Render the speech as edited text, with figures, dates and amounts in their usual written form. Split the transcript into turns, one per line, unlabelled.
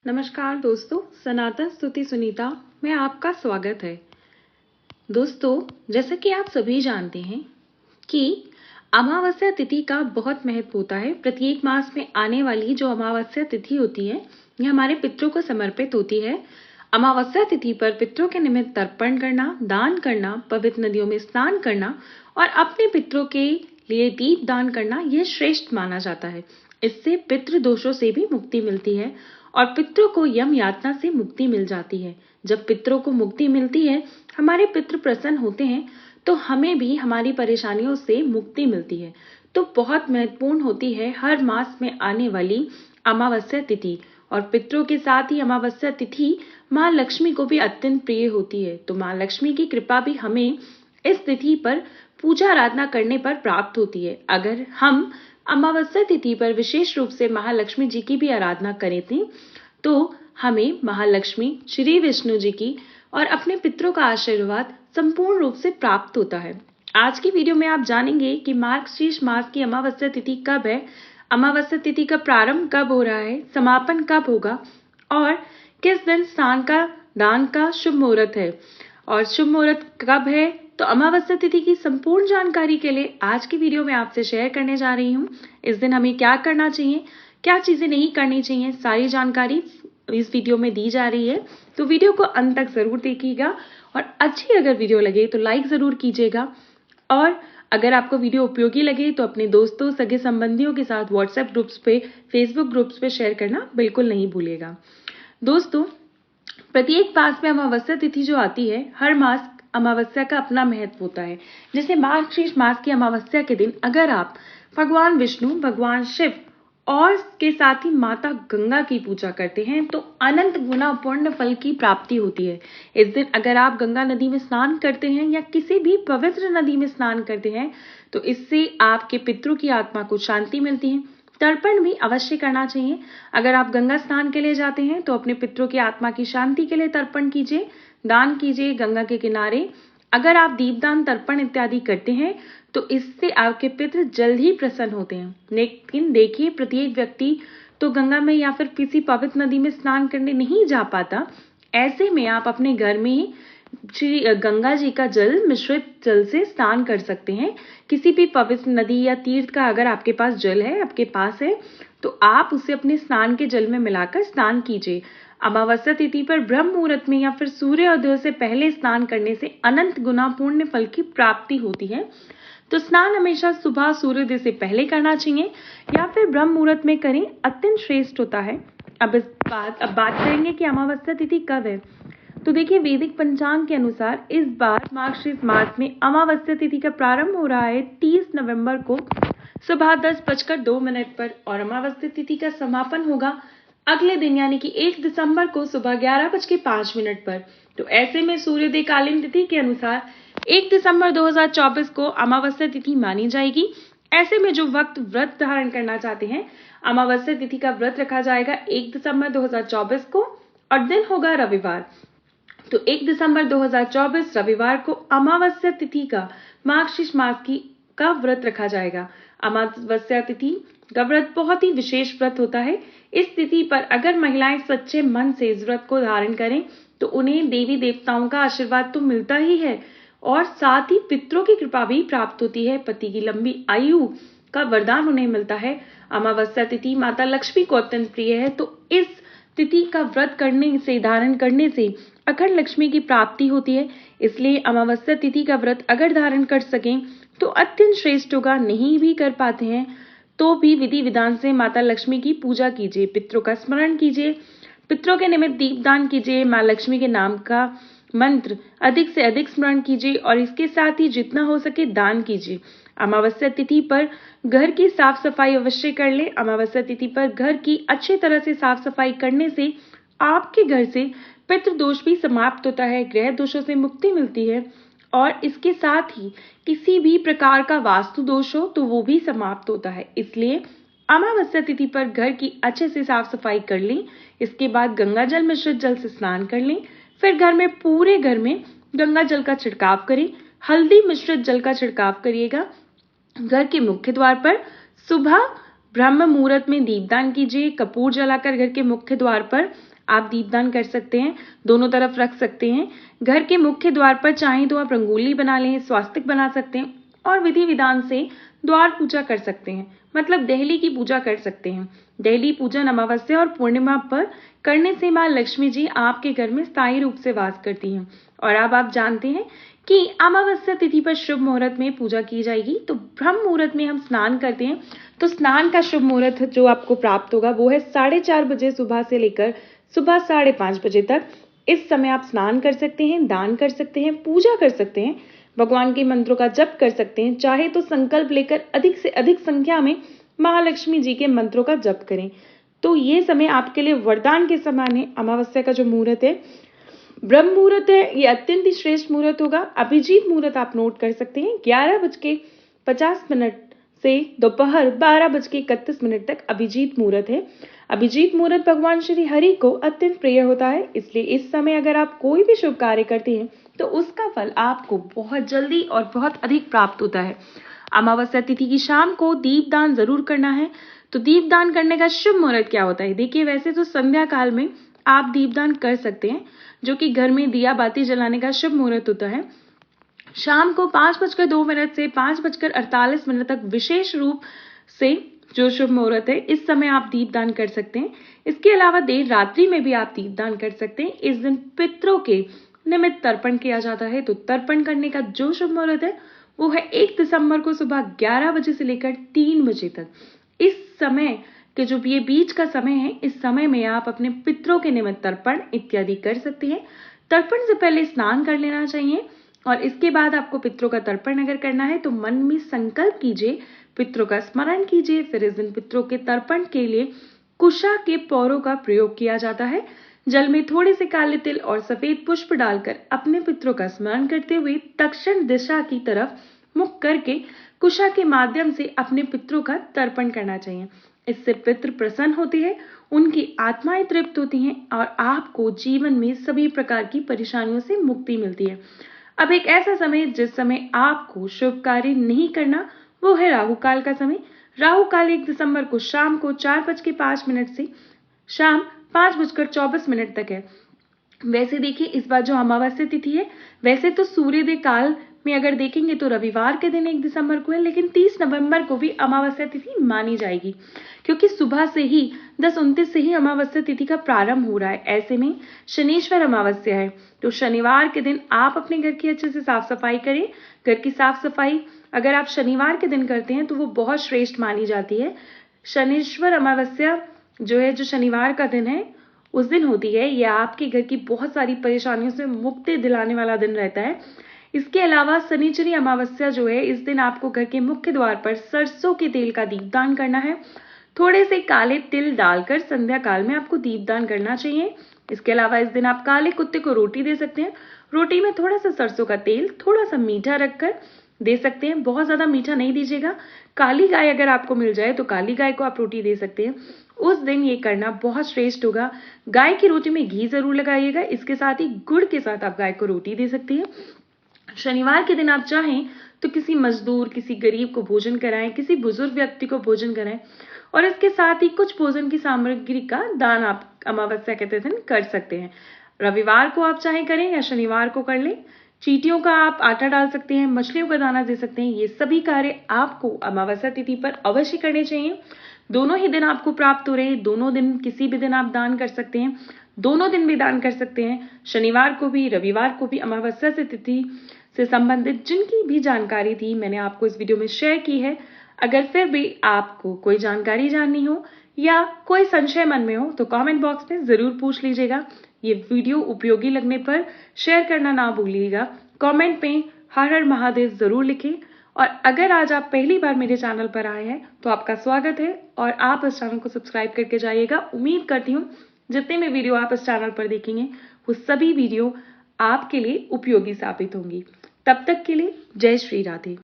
नमस्कार दोस्तों, सनातन स्तुति सुनीता में आपका स्वागत है। दोस्तों, जैसा कि आप सभी जानते हैं कि अमावस्या तिथि का बहुत महत्व होता है। प्रत्येक मास में आने वाली जो अमावस्या तिथि होती है, यह हमारे पितरों को समर्पित होती है। अमावस्या तिथि पर पितरों के निमित्त तर्पण करना, दान करना, पवित्र नदियों में स्नान करना और अपने पितरों के लिए दीप दान करना यह श्रेष्ठ माना जाता है। इससे पितृ दोषों से भी मुक्ति मिलती है और पितरों को यम यातना से मुक्ति मिल जाती है। जब पितरों को मुक्ति मिलती है, हमारे पितृ प्रसन्न होते हैं, तो हमें भी हमारी परेशानियों से मुक्ति मिलती है। तो बहुत महत्वपूर्ण होती है हर मास में आने वाली अमावस्या तिथि, और पितरों के साथ ही अमावस्या तिथि माँ लक्ष्मी को भी अत्यंत प्रिय होती है। तो माँ लक्ष्मी की कृपा भी हमें इस तिथि पर पूजा आराधना करने पर प्राप्त होती है। अगर हम अमावस्या तिथि पर विशेष रूप से महालक्ष्मी जी की भी आराधना करें थे, तो हमें महालक्ष्मी, श्री विष्णु जी की और अपने पितरों का आशीर्वाद संपूर्ण रूप से प्राप्त होता है। आज की वीडियो में आप जानेंगे कि मार्गशीर्ष मास की अमावस्या तिथि कब है, अमावस्या तिथि का प्रारंभ कब हो रहा है, समापन कब होगा और किस दिन स्नान का दान का शुभ मुहूर्त है और शुभ मुहूर्त कब है। तो अमावस्या तिथि की संपूर्ण जानकारी के लिए आज की वीडियो में आपसे शेयर करने जा रही हूँ। इस दिन हमें क्या करना चाहिए, क्या चीजें नहीं करनी चाहिए, सारी जानकारी इस वीडियो में दी जा रही है। तो वीडियो को अंत तक जरूर देखिएगा और अच्छी अगर वीडियो लगे तो लाइक जरूर कीजिएगा, और अगर आपको वीडियो उपयोगी लगे तो अपने दोस्तों, सगे संबंधियों के साथ व्हाट्सएप ग्रुप्स पे, फेसबुक ग्रुप्स पे शेयर करना बिल्कुल नहीं भूलिएगा। दोस्तों, प्रत्येक मास में अमावस्या तिथि जो आती है, हर मास अमावस्या का अपना महत्व होता है। जैसे मार्गशीर्ष मास की अमावस्या के दिन अगर आप भगवान विष्णु, भगवान शिव और के साथ ही माता गंगा की पूजा करते हैं, तो अनंत गुना पुण्य फल की प्राप्ति होती है। इस दिन अगर आप गंगा नदी में स्नान करते हैं या किसी भी पवित्र नदी में स्नान करते हैं, तो इससे आपके पितरों की आत्मा को शांति मिलती है। तर्पण भी अवश्य करना चाहिए। अगर आप गंगा स्नान के लिए जाते हैं, तो अपने पितरों की आत्मा की शांति के लिए तर्पण कीजिए, दान कीजिए गंगा के किनारे। अगर आप दीपदान, तर्पण इत्यादि करते हैं, तो इससे आपके पितृ जल्द ही प्रसन्न होते हैं। लेकिन देखिए, प्रत्येक व्यक्ति तो गंगा में या फिर किसी पवित्र नदी में स्नान करने नहीं जा पाता। ऐसे में आप अपने घर में ही श्री गंगा जी का जल, मिश्रित जल से स्नान कर सकते हैं। किसी भी पवित्र नदी या तीर्थ का अगर आपके पास जल है, आपके पास है, तो आप उसे अपने स्नान के जल में मिलाकर स्नान कीजिए। अमावस्या तिथि पर ब्रह्म मुहूर्त में या फिर सूर्योदय से पहले स्नान करने से अनंत गुना पुण्य फल की प्राप्ति होती है। तो स्नान हमेशा सुबह सूर्योदय से पहले करना चाहिए या फिर ब्रह्म मुहूर्त में करें, अत्यंत श्रेष्ठ होता है। अब बात करेंगे कि अमावस्या तिथि कब है। तो देखिए, वैदिक पंचांग के अनुसार इस बार मार्गशीर्ष मास में अमावस्या तिथि का प्रारंभ हो रहा है 30 नवंबर को सुबह 10:02 पर, और अमावस्या तिथि का समापन होगा अगले दिन यानी कि 1 दिसंबर को सुबह 11:05 पर। तो ऐसे में सूर्योदय कालीन तिथि के अनुसार 1 दिसंबर 2024 को अमावस्या तिथि मानी जाएगी। ऐसे में जो वक्त व्रत धारण करना चाहते हैं, अमावस्या तिथि का व्रत रखा जाएगा 1 दिसंबर 2024 को और दिन होगा रविवार। तो 1 दिसंबर 2024 रविवार को अमावस्या तिथि का मार्गशीर्ष मास की का व्रत रखा जाएगा। अमावस्या तिथि का व्रत बहुत ही विशेष व्रत होता है। इस तिथि पर अगर महिलाएं सच्चे मन से इस व्रत को धारण करें, तो उन्हें देवी देवताओं का आशीर्वाद तो मिलता ही है और साथ ही पितरों की कृपा भी प्राप्त होती है। पति की लंबी आयु का वरदान उन्हें मिलता है। अमावस्या तिथि माता लक्ष्मी को अत्यंत प्रिय है, तो इस तिथि का व्रत करने से, धारण करने से अखंड लक्ष्मी की प्राप्ति होती है। इसलिए अमावस्या तिथि का व्रत अगर धारण कर सकें तो अत्यंत श्रेष्ठ होगा। नहीं भी कर पाते हैं तो भी विधि विधान से माता लक्ष्मी की पूजा कीजिए, पितरों का स्मरण कीजिए, पितरों के निमित्त दीपदान कीजिए, माँ लक्ष्मी के नाम का मंत्र अधिक से अधिक स्मरण कीजिए और इसके साथ ही जितना हो सके दान कीजिए। अमावस्या तिथि पर घर की साफ सफाई अवश्य कर ले। अमावस्या तिथि पर घर की अच्छी तरह से साफ सफाई करने से आपके घर से पितृ दोष भी समाप्त होता है, ग्रह दोषों से मुक्ति मिलती है और इसके साथ ही किसी भी प्रकार का वास्तु दोष हो तो वो भी समाप्त होता है। इसलिए अमावस्या तिथि पर घर की अच्छे से साफ सफाई कर लें। इसके बाद गंगा जल मिश्रित जल से स्नान कर लें। फिर घर में, पूरे घर में गंगा जल का छिड़काव करें। हल्दी मिश्रित जल का छिड़काव करिएगा। घर के मुख्य द्वार पर सुबह ब्रह्म मुहूर्त में दीपदान कीजिए। कपूर जलाकर घर के मुख्य द्वार पर आप दीपदान कर सकते हैं, दोनों तरफ रख सकते हैं। घर के मुख्य द्वार पर चाहें तो आप रंगोली बना लें, स्वास्तिक बना सकते हैं और विधि विधान से द्वार पूजा कर सकते हैं, मतलब देहली की पूजा कर सकते हैं। देहली पूजन अमावस्या और पूर्णिमा पर करने से मां लक्ष्मी जी आपके घर में स्थायी रूप से वास करती हैं। और अब आप जानते हैं कि अमावस्या तिथि पर शुभ मुहूर्त में पूजा की जाएगी। तो ब्रह्म मुहूर्त में हम स्नान करते हैं, तो स्नान का शुभ मुहूर्त जो आपको प्राप्त होगा वो है 4:30 बजे सुबह से लेकर सुबह 5:30 बजे तक। इस समय आप स्नान कर सकते हैं, दान कर सकते हैं, पूजा कर सकते हैं, भगवान के मंत्रों का जप कर सकते हैं। चाहे तो संकल्प लेकर अधिक से अधिक संख्या में महालक्ष्मी जी के मंत्रों का जप करें। तो ये समय आपके लिए वरदान के समान है। अमावस्या का जो मुहूर्त है ब्रह्म मुहूर्त है, ये अत्यंत ही श्रेष्ठ मुहूर्त होगा। अभिजीत मुहूर्त आप नोट कर सकते हैं, 11:50 से दोपहर 12:31 तक अभिजीत मुहूर्त है। अभिजीत मुहूर्त भगवान श्री हरि को अत्यंत प्रिय होता है, इसलिए इस समय अगर आप कोई भी शुभ कार्य करते हैं तो उसका फल आपको बहुत जल्दी और बहुत अधिक प्राप्त होता है। अमावस्या तिथि की शाम को दीपदान जरूर करना है। तो दीपदान करने का शुभ मुहूर्त क्या होता है? देखिए, वैसे तो संध्या काल में आप दीपदान कर सकते हैं, जो कि घर में दिया बाती जलाने का शुभ मुहूर्त होता है। शाम को 5:02 से 5:48 तक विशेष रूप से जो शुभ मुहूर्त है, इस समय आप दीपदान कर सकते हैं। इसके अलावा देर रात्रि में भी आप दीपदान कर सकते हैं। इस दिन पितरों के निमित्त तर्पण किया जाता है। तो तर्पण करने का जो शुभ मुहूर्त है वो है 1 दिसंबर को सुबह 11 बजे से लेकर 3 बजे तक। इस समय के जो ये बीच का समय है, इस समय में आप अपने पितरों के निमित्त तर्पण इत्यादि कर सकते हैं। तर्पण से पहले स्नान कर लेना चाहिए और इसके बाद आपको पितरों का तर्पण अगर करना है तो मन में संकल्प कीजिए, पितरों का स्मरण कीजिए। फिर इस दिन पितरों के तर्पण के लिए कुशा के पौरों का प्रयोग किया जाता है। जल में थोड़े से काले तिल और सफेद पुष्प डालकर अपने पितरों का स्मरण करते हुए दक्षिण दिशा की तरफ मुख करके कुशा के माध्यम से अपने पितरों का तर्पण करना चाहिए। इससे पितृ प्रसन्न होते हैं, उनकी आत्माएं तृप्त होती हैं और आपको जीवन में सभी प्रकार की परेशानियों से मुक्ति मिलती है। अब एक ऐसा समय जिस समय आपको शुभ कार्य नहीं करना, वो है राहु काल का समय। राहु काल 1 दिसंबर को शाम को 4:05 से शाम 5:24 तक है। वैसे देखिए, इस बार जो अमावस्या तिथि है, वैसे तो सूर्योदय काल में अगर देखेंगे तो रविवार के दिन 1 दिसंबर को है, लेकिन 30 नवंबर को भी अमावस्या तिथि मानी जाएगी, क्योंकि सुबह से ही 10:29 से ही अमावस्या तिथि का प्रारंभ हो रहा है। ऐसे में शनिश्वर अमावस्या है, तो शनिवार के दिन आप अपने घर की अच्छे से साफ सफाई करें। घर की साफ सफाई अगर आप शनिवार के दिन करते हैं तो वो बहुत श्रेष्ठ मानी जाती है। शनिश्वर अमावस्या जो है, जो शनिवार का दिन है, उस दिन होती है। यह आपके घर की बहुत सारी परेशानियों से मुक्ति दिलाने वाला दिन रहता है। इसके अलावा शनिचरी अमावस्या जो है, इस दिन आपको घर के मुख्य द्वार पर सरसों के तेल का दीपदान करना है। थोड़े से काले तिल डालकर संध्या काल में आपको दीपदान करना चाहिए। इसके अलावा इस दिन आप काले कुत्ते को रोटी दे सकते हैं। रोटी में थोड़ा सा सरसों का तेल, थोड़ा सा मीठा रखकर दे सकते हैं। बहुत ज्यादा मीठा नहीं दीजिएगा। काली गाय अगर आपको मिल जाए तो काली गाय को आप रोटी दे सकते हैं। उस दिन ये करना बहुत श्रेष्ठ होगा। गाय की रोटी में घी जरूर लगाइएगा। इसके साथ ही गुड़ के साथ आप गाय को रोटी दे सकते हैं। शनिवार के दिन आप चाहें तो किसी मजदूर, किसी गरीब को भोजन कराएं, किसी बुजुर्ग व्यक्ति को भोजन कराएं और इसके साथ ही कुछ भोजन की सामग्री का दान आप अमावस्या के दिन कर सकते हैं। रविवार को आप चाहे करें या शनिवार को कर लें। चींटियों का आप आटा डाल सकते हैं, मछलियों का दाना दे सकते हैं। ये सभी कार्य आपको अमावस्या तिथि पर अवश्य करने चाहिए। दोनों ही दिन आपको प्राप्त हो रहे हैं। दोनों दिन किसी भी दिन आप दान कर सकते हैं, दोनों दिन भी दान कर सकते हैं। शनिवार को भी, रविवार को भी। अमावस्या से तिथि से संबंधित जिनकी भी जानकारी थी मैंने आपको इस वीडियो में शेयर की है। अगर फिर भी आपको कोई जानकारी जाननी हो या कोई संशय मन में हो तो कमेंट बॉक्स में जरूर पूछ लीजिएगा। ये वीडियो उपयोगी लगने पर शेयर करना ना भूलिएगा। कमेंट में हर हर महादेव जरूर लिखें। और अगर आज आप पहली बार मेरे चैनल पर आए हैं तो आपका स्वागत है और आप इस चैनल को सब्सक्राइब करके जाइएगा। उम्मीद करती हूँ जितने भी वीडियो आप इस चैनल पर देखेंगे वो सभी वीडियो आपके लिए उपयोगी साबित होंगी। तब तक के लिए जय श्री राधे।